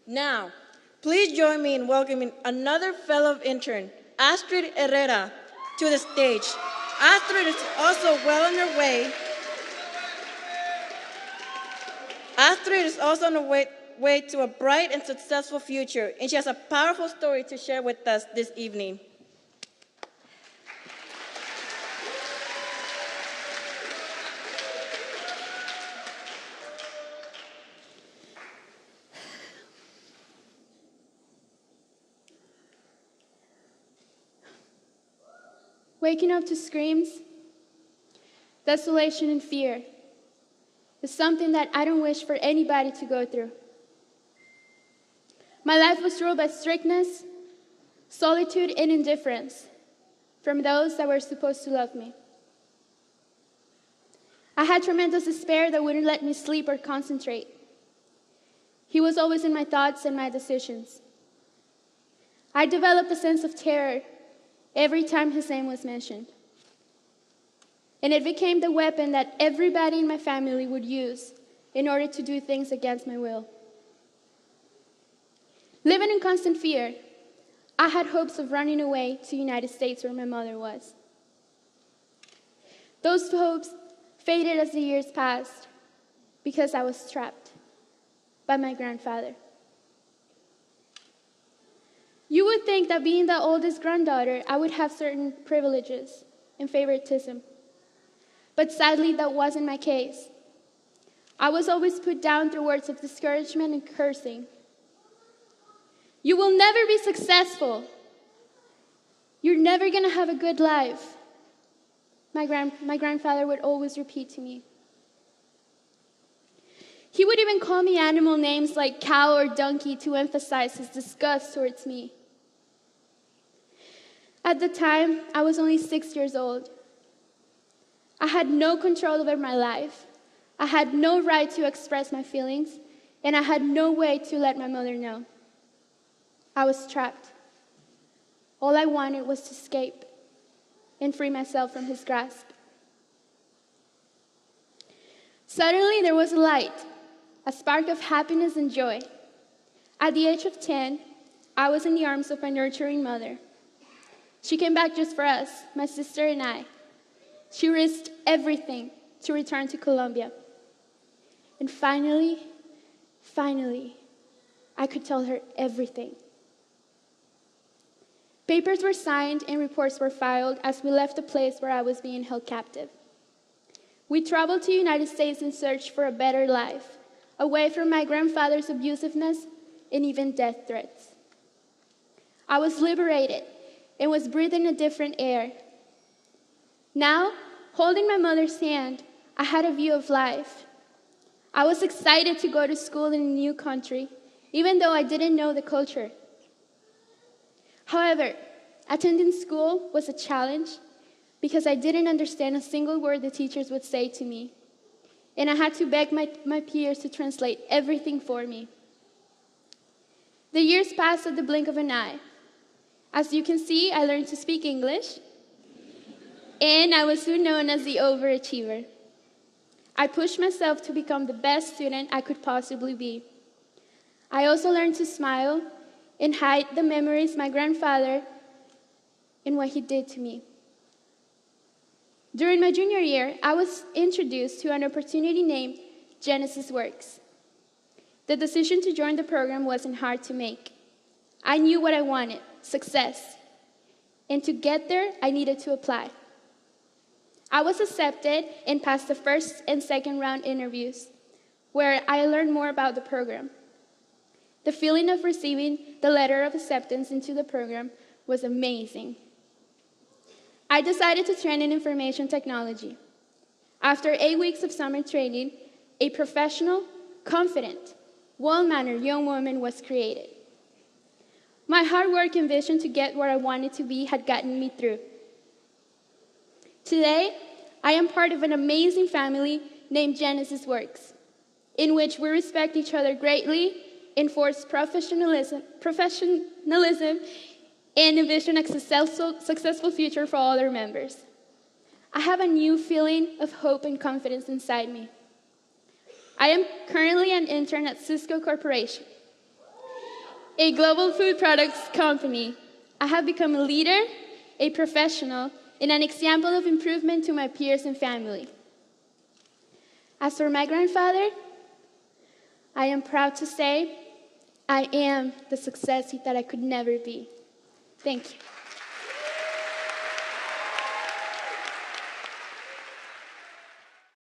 Now, please join me in welcoming another fellow intern, Astrid Herrera, to the stage. Astrid is also well on her way. Astrid is also on her way to a bright and successful future, and she has a powerful story to share with us this evening. Waking up to screams, desolation, and fear is something that I don't wish for anybody to go through. My life was ruled by strictness, solitude, and indifference from those that were supposed to love me. I had tremendous despair that wouldn't let me sleep or concentrate. He was always in my thoughts and my decisions. I developed a sense of terror every time his name was mentioned. And it became the weapon that everybody in my family would use in order to do things against my will. Living in constant fear, I had hopes of running away to the United States where my mother was. Those hopes faded as the years passed because I was trapped by my grandfather. You would think that being the oldest granddaughter, I would have certain privileges and favoritism. But sadly, that wasn't my case. I was always put down through words of discouragement and cursing. You will never be successful. You're never going to have a good life. My grandfather would always repeat to me. He would even call me animal names like cow or donkey to emphasize his disgust towards me. At the time, I was only 6 years old. I had no control over my life. I had no right to express my feelings, and I had no way to let my mother know. I was trapped. All I wanted was to escape and free myself from his grasp. Suddenly, there was a light, a spark of happiness and joy. At the age of 10, I was in the arms of my nurturing mother. She came back just for us, my sister and I. She risked everything to return to Colombia. And finally, I could tell her everything. Papers were signed and reports were filed as we left the place where I was being held captive. We traveled to the United States in search for a better life, away from my grandfather's abusiveness and even death threats. I was liberated and was breathing a different air. Now, holding my mother's hand, I had a view of life. I was excited to go to school in a new country, even though I didn't know the culture. However, attending school was a challenge because I didn't understand a single word the teachers would say to me, and I had to beg my peers to translate everything for me. The years passed at the blink of an eye. As you can see, I learned to speak English, and I was soon known as the overachiever. I pushed myself to become the best student I could possibly be. I also learned to smile and hide the memories my grandfather and what he did to me. During my junior year, I was introduced to an opportunity named Genesys Works. The decision to join the program wasn't hard to make. I knew what I wanted, success. And to get there, I needed to apply. I was accepted and passed the first and second round interviews, where I learned more about the program. The feeling of receiving the letter of acceptance into the program was amazing. I decided to train in information technology. After 8 weeks of summer training, a professional, confident, well-mannered young woman was created. My hard work and vision to get where I wanted to be had gotten me through. Today, I am part of an amazing family named Genesys Works, in which we respect each other greatly, enforce professionalism, and envision a successful future for all our members. I have a new feeling of hope and confidence inside me. I am currently an intern at Cisco Corporation. a global food products company. I have become a leader, a professional, and an example of improvement to my peers and family. As for my grandfather, I am proud to say I am the success that I could never be. Thank you.